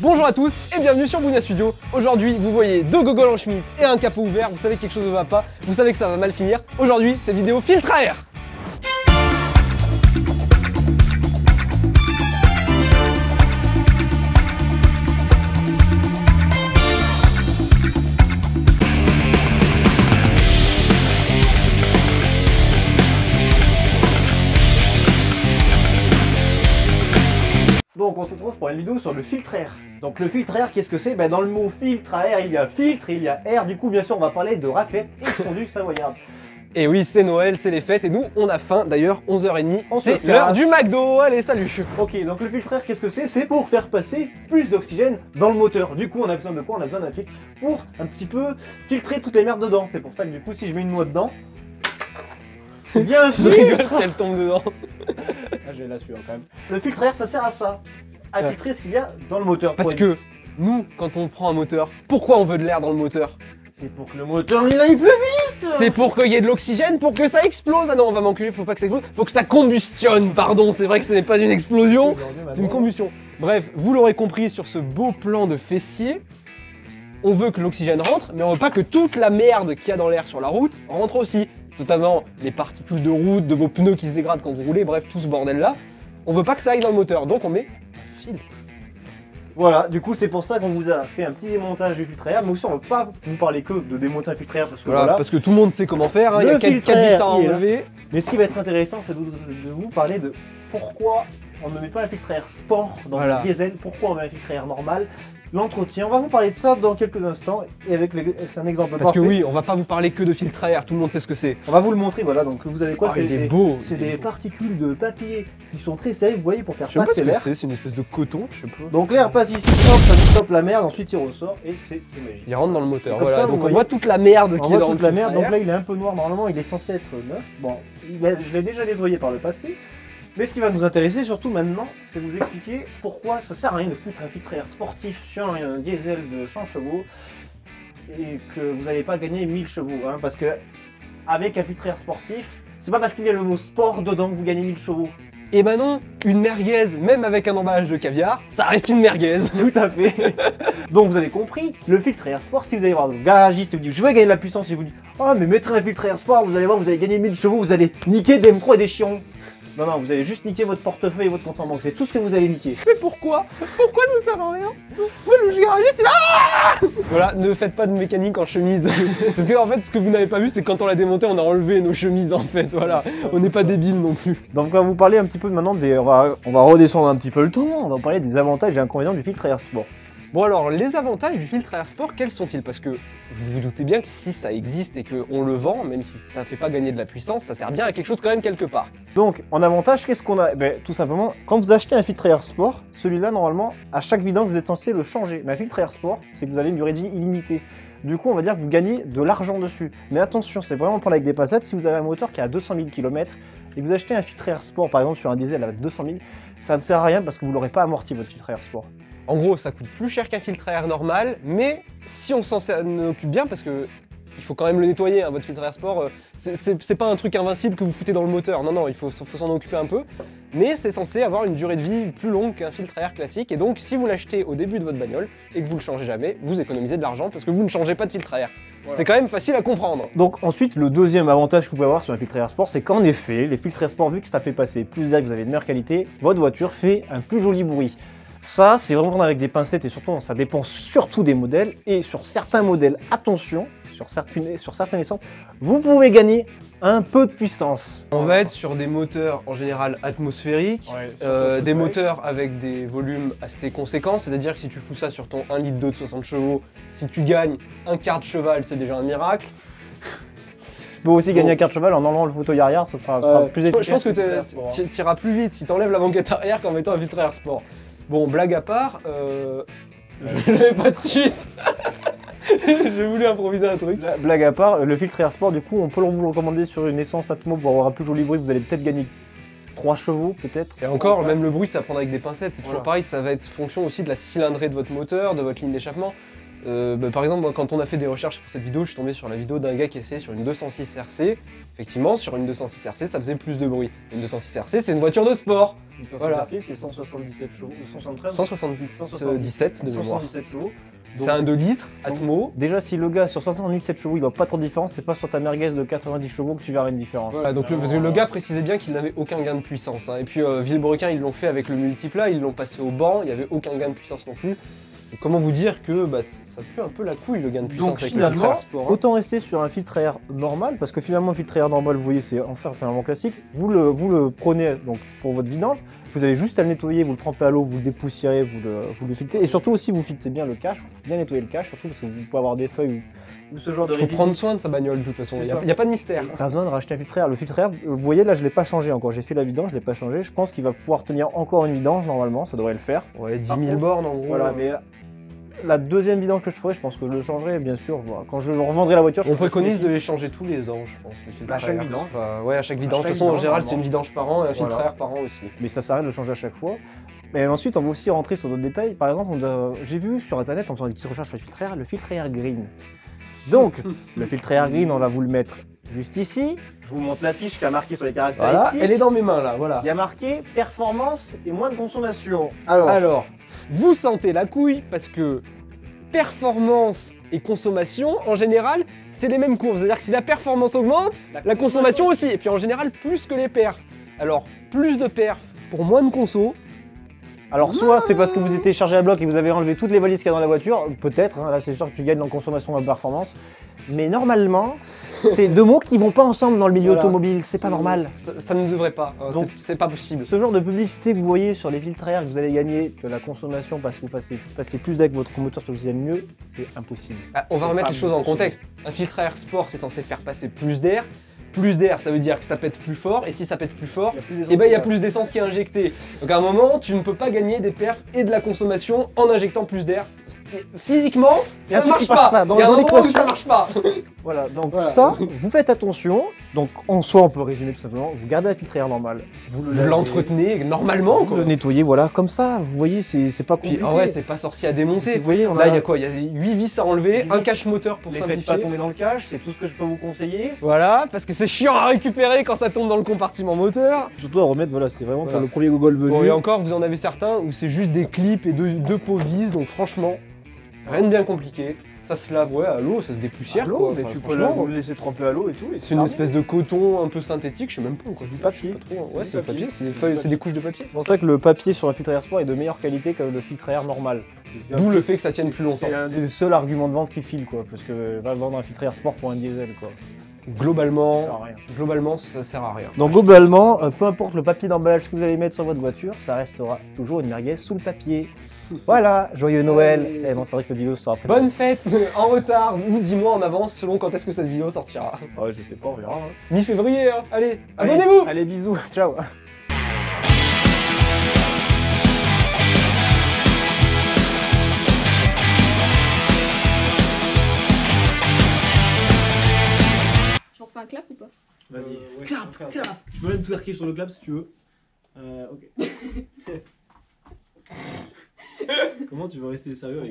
Bonjour à tous et bienvenue sur Bounia Studio. Aujourd'hui, vous voyez deux gogoles en chemise et un capot ouvert. Vous savez que quelque chose ne va pas, vous savez que ça va mal finir. Aujourd'hui, c'est vidéo filtre à air. Donc on se retrouve pour une vidéo sur le filtre air. Donc le filtre air, qu'est-ce que c'est? Dans le mot filtre à air, il y a filtre et il y a air. Du coup, bien sûr, on va parler de raclette et fondue savoyarde. Et oui, c'est Noël, c'est les fêtes et nous, on a faim. D'ailleurs, 11h30, c'est l'heure du McDo. Allez, salut. Ok, donc le filtre air, qu'est-ce que c'est? C'est pour faire passer plus d'oxygène dans le moteur. Du coup, on a besoin de quoi? On a besoin d'un filtre pour un petit peu filtrer toutes les merdes dedans. C'est pour ça que du coup, si je mets une noix dedans, c'est bien Je rigole si elle tombe dedans. Ah, j'ai la sueur quand même. Le filtre air, ça sert à ça. À filtrer ce qu'il y a dans le moteur. Parce que nous, quand on prend un moteur, pourquoi on veut de l'air dans le moteur? C'est pour que le moteur il aille plus vite. C'est pour qu'il y ait de l'oxygène, pour que ça explose. Ah non, on va m'enculer, faut pas que ça explose. Faut que ça combustionne, pardon. C'est vrai que ce n'est pas une explosion, c'est une combustion. Bref, vous l'aurez compris sur ce beau plan de fessier. On veut que l'oxygène rentre, mais on veut pas que toute la merde qu'il y a dans l'air sur la route rentre aussi. Notamment les particules de route, de vos pneus qui se dégradent quand vous roulez, bref, tout ce bordel-là. On veut pas que ça aille dans le moteur, donc on met un filtre. Voilà, du coup c'est pour ça qu'on vous a fait un petit démontage du filtre à air, mais aussi on va pas vous parler que de démonter un filtre à air parce que voilà. Parce que tout le monde sait comment faire, hein, il y a 4 vis à enlever. Mais ce qui va être intéressant, c'est de vous parler de pourquoi on ne met pas un filtre à air sport dans le diesel, pourquoi on met un filtre à air normal. L'entretien, on va vous parler de ça dans quelques instants et c'est un exemple parfait. Parce que oui, on va pas vous parler que de filtre à air, tout le monde sait ce que c'est. On va vous le montrer, voilà, donc vous avez quoi? C'est des particules de papier qui sont très safe, vous voyez, pour faire passer l'air. C'est une espèce de coton, je sais pas. Donc l'air passe ici, hop, ça nous stoppe la merde, ensuite il ressort et c'est magique. Il rentre dans le moteur, voilà, donc on voit toute la merde qui est dans le filtre à air. Donc là il est un peu noir, normalement il est censé être neuf. Bon, je l'ai déjà nettoyé par le passé. Mais ce qui va nous intéresser surtout maintenant, c'est vous expliquer pourquoi ça sert à rien de foutre un filtre à air sportif sur un diesel de 100 chevaux et que vous n'allez pas gagner 1000 chevaux. Hein, parce que avec un filtre à air sportif, c'est pas parce qu'il y a le mot sport dedans que vous gagnez 1000 chevaux. Et bah non, une merguez, même avec un emballage de caviar, ça reste une merguez. Tout à fait. Donc vous avez compris, le filtre à air sport, si vous allez voir le garagiste et vous dites je veux gagner de la puissance, et vous dites oh mais mettrez un filtre à air sport, vous allez voir, vous allez gagner 1000 chevaux, vous allez niquer des M3 et des chiens. Non, non, vous allez juste niquer votre portefeuille et votre compte en banque, c'est tout ce que vous allez niquer. Mais pourquoi? Pourquoi ça sert à rien? Moi, le garagiste, il va... Voilà, ne faites pas de mécanique en chemise. Parce que, en fait, ce que vous n'avez pas vu, c'est quand on l'a démonté, on a enlevé nos chemises, en fait, voilà. On n'est pas débiles non plus. Donc, on va vous parler un petit peu maintenant on va redescendre un petit peu le ton, on va parler des avantages et inconvénients du filtre à air sport. Bon alors, les avantages du filtre à air sport, quels sont-ils? Parce que vous vous doutez bien que si ça existe et qu'on le vend, même si ça ne fait pas gagner de la puissance, ça sert bien à quelque chose quand même quelque part. Donc, en avantage, qu'est-ce qu'on a? Tout simplement, quand vous achetez un filtre à air sport, celui-là, normalement, à chaque vidange, vous êtes censé le changer. Mais un filtre à air sport, c'est que vous avez une durée de vie illimitée. Du coup, on va dire que vous gagnez de l'argent dessus. Mais attention, c'est vraiment prendre avec des pincettes. Si vous avez un moteur qui a 200 000 km et que vous achetez un filtre à air sport, par exemple sur un diesel avec 200 000, ça ne sert à rien parce que vous l'aurez pas amorti votre filtre à air sport. En gros, ça coûte plus cher qu'un filtre à air normal, mais si on s'en occupe bien, parce que il faut quand même le nettoyer, hein, votre filtre à air sport, c'est pas un truc invincible que vous foutez dans le moteur, non, non, il faut s'en occuper un peu, mais c'est censé avoir une durée de vie plus longue qu'un filtre à air classique, et donc si vous l'achetez au début de votre bagnole et que vous le changez jamais, vous économisez de l'argent parce que vous ne changez pas de filtre à air. Voilà. C'est quand même facile à comprendre. Donc ensuite, le deuxième avantage que vous pouvez avoir sur un filtre à air sport, c'est qu'en effet, les filtres à air sport, vu que ça fait passer plus d'air, que vous avez de meilleure qualité, votre voiture fait un plus joli bruit. Ça, c'est vraiment avec des pincettes et surtout, ça dépend surtout des modèles. Et sur certains modèles, attention, sur certaines essences, vous pouvez gagner un peu de puissance. On va être sur des moteurs en général atmosphériques, des moteurs avec des volumes assez conséquents. C'est-à-dire que si tu fous ça sur ton 1,2 litre de 60 chevaux, si tu gagnes un quart de cheval, c'est déjà un miracle. Tu peux aussi gagner un quart de cheval en enlevant le fauteuil arrière, ça sera plus efficace. Je pense que tu iras plus vite si tu enlèves la banquette arrière qu'en mettant un filtre à air sport. Bon, blague à part, je n'avais pas de suite. J'ai voulu improviser un truc. Blague à part, le filtre air sport, du coup, on peut vous le recommander sur une essence Atmo pour avoir un plus joli bruit. Vous allez peut-être gagner 3 chevaux, peut-être. Et encore, même le bruit, ça prendra avec des pincettes. C'est toujours pareil, ça va être fonction aussi de la cylindrée de votre moteur, de votre ligne d'échappement. Par exemple, moi, quand on a fait des recherches pour cette vidéo, je suis tombé sur la vidéo d'un gars qui essayait sur une 206 RC. Effectivement, sur une 206 RC, ça faisait plus de bruit. Une 206 RC, c'est une voiture de sport. Une 206 Voilà. RC, c'est 177 chevaux, 173 177 de mémoire. 177 chevaux. C'est un 2 litres, Atmo. Déjà, si le gars sur 177 chevaux, il voit pas trop de différence, c'est pas sur ta merguez de 90 chevaux que tu verras une différence. Voilà, donc le gars précisait bien qu'il n'avait aucun gain de puissance. Hein. Et puis Villebrequin, ils l'ont fait avec le multiplat, ils l'ont passé au banc, il n'y avait aucun gain de puissance non plus. Donc, comment vous dire que ça pue un peu la couille le gain de puissance Donc, avec le finalement, filtre air sport. Hein. Autant rester sur un filtre à air normal, parce que finalement, un filtre à air normal, vous voyez, c'est finalement classique. Vous le prenez donc, pour votre vidange, vous avez juste à le nettoyer, vous le trempez à l'eau, vous le dépoussiérez, vous le filtrez. Et surtout aussi, vous filtrez bien le cache, faut bien nettoyer le cache, surtout parce que vous pouvez avoir des feuilles ou ce genre de Il faut résidus. prendre soin de sa bagnole de toute façon, C'est il n'y a pas de mystère. Pas besoin de racheter un filtre à air. Le filtre à air, vous voyez là, je l'ai pas changé encore. J'ai fait la vidange, je l'ai pas changé. Je pense qu'il va pouvoir tenir encore une vidange normalement, ça devrait le faire. Ouais, 10 Par 000 contre, bornes en gros. Voilà, mais la deuxième vidange que je ferai, je pense que je le changerai, bien sûr. Voilà. Quand je revendrai la voiture, je On ferai préconise tous de les les changer tous les ans, je pense. Les filtres À chaque air. vidange. Enfin, ouais, à chaque vidange. De chaque toute façon, en vidange, général, c'est normalement. une vidange par an et un filtre Voilà. air par an aussi. mais ça sert à rien de le changer à chaque fois. Mais ensuite, on va aussi rentrer sur d'autres détails. Par exemple, j'ai vu sur internet, en faisant des petites recherches sur le filtre à air green. Donc, le filtre à air green, on va vous le mettre juste ici. Je vous montre la fiche qui a marqué sur les caractéristiques. Voilà, elle est dans mes mains là, voilà. Il y a marqué performance et moins de consommation. Alors, vous sentez la couille parce que performance et consommation, en général, c'est les mêmes courbes. C'est-à-dire que si la performance augmente, la consommation aussi. Et puis en général, plus que les perfs. Alors, plus de perfs pour moins de conso. Alors, soit c'est parce que vous étiez chargé à bloc et vous avez enlevé toutes les valises qu'il y a dans la voiture, peut-être, hein, là c'est sûr que tu gagnes en consommation et en performance. Mais normalement, c'est deux mots qui vont pas ensemble dans le milieu Voilà. automobile, c'est pas normal. Ça ne devrait pas, hein, Donc, c'est pas possible. Ce genre de publicité que vous voyez sur les filtres à air, que vous allez gagner de la consommation parce que vous passez plus avec votre moteur sur le système mieux, c'est impossible. Ah, on va remettre pas les choses en possible. contexte. Un filtre à air sport, c'est censé faire passer plus d'air. Plus d'air, ça veut dire que ça pète plus fort. Et si ça pète plus fort, eh ben, il y a plus d'essence qui est injectée. Donc à un moment, tu ne peux pas gagner des perfs et de la consommation en injectant plus d'air. Physiquement, Il y a un ça truc marche qui passe pas. pas. Dans Il y a un moment où l'équation. ça marche pas. Voilà, donc Voilà. ça, vous faites attention. Donc en soi, on peut résumer tout simplement. Vous gardez un filtre à air normal. Vous le Vous lavez, l'entretenez normalement, vous quoi. le nettoyez, voilà, comme ça. Vous voyez, c'est pas Puis compliqué. en vrai, c'est pas sorcier à démonter. Vous voyez, on Là, a il y a quoi? Il y a 8 vis à enlever, 8 un vis. cache moteur pour les faites simplifier. pas tomber dans le cache, c'est tout ce que je peux vous conseiller. Voilà, parce que c'est chiant à récupérer quand ça tombe dans le compartiment moteur. Surtout à remettre, voilà, c'est vraiment Voilà. pour le premier Google venu. Bon, et encore, vous en avez certains où c'est juste des clips et deux pots vis, donc franchement, rien de bien compliqué. Ça se lave, ouais, à l'eau, ça se dépoussière, À l'eau, quoi. mais Enfin, tu peux franchement, le laisser tremper à l'eau et tout. et c'est une terminé. espèce de coton un peu synthétique, je sais même pas quoi. C'est du papier. Pas trop, C'est ouais, du c'est du papier. papier, c'est des C'est feuilles, du c'est des couches de papier. C'est pour ça que le papier sur un filtre à air sport est de meilleure qualité que le filtre à air normal. D'où le fait que ça tienne plus longtemps. C'est un des seuls arguments de vente qui file, quoi. Parce que va vendre un filtre à air sport pour un diesel, quoi. Ça sert Globalement, à rien. ça sert à rien. Donc globalement, peu importe le papier d'emballage que vous allez mettre sur votre voiture, ça restera toujours une merguez sous le papier. Voilà, joyeux Noël. Eh non, c'est vrai que cette vidéo sera après. Bonne fête en retard ou 10 mois en avance selon quand est-ce que cette vidéo sortira. Ouais, je sais pas, on verra. Hein. Mi-février, hein. Allez, Allez, abonnez-vous. Allez, bisous, ciao. Tu refais un clap ou pas? Vas-y. Clap, clap. Je peux même twerker sur le clap si tu veux. Ok. Comment tu veux rester sérieux avec